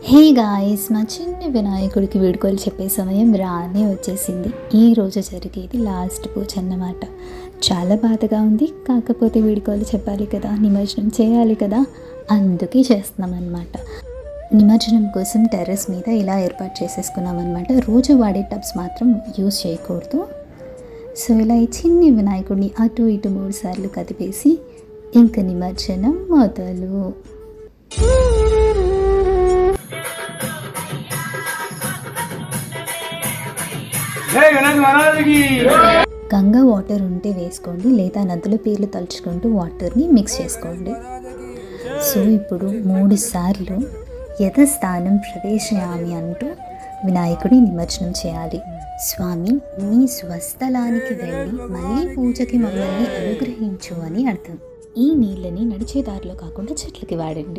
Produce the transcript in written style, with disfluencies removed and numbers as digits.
Hey guys, మా చిన్న వినాయకుడికి వీడుకోలు చెప్పే సమయం రానే వచ్చేసింది. ఈరోజు జరిగేది లాస్ట్ పూజ అన్నమాట. చాలా బాధగా ఉంది. కాకపోతే వీడుకోలు చెప్పాలి కదా, నిమజ్జనం చేయాలి కదా, అందుకే చేస్తున్నాం అనమాట. నిమజ్జనం కోసం టెర్రస్ మీద ఇలా ఏర్పాటు చేసేసుకున్నాం అనమాట. రోజు వాడే టబ్స్ మాత్రం యూజ్ చేయకూడదు. సో ఇలా ఈ చిన్ని వినాయకుడిని అటు ఇటు 3 సార్లు కదిపేసి ఇంక నిమజ్జనం మొదలు. గంగా వాటర్ ఉంటే వేసుకోండి, లేదా నదుల పేర్లు తలుచుకుంటూ వాటర్ని మిక్స్ చేసుకోండి. సో ఇప్పుడు 3 సార్లు యథస్థానం ప్రవేశయామి అంటూ వినాయకుడి నిమజ్జనం చేయాలి. స్వామి, నీ స్వస్థలానికి వెళ్ళి మళ్ళీ పూజకి మమ్మల్ని అనుగ్రహించు అని అర్థం. ఈ నీళ్ళని నడిచే దారిలో కాకుండా చెట్లకి వాడండి.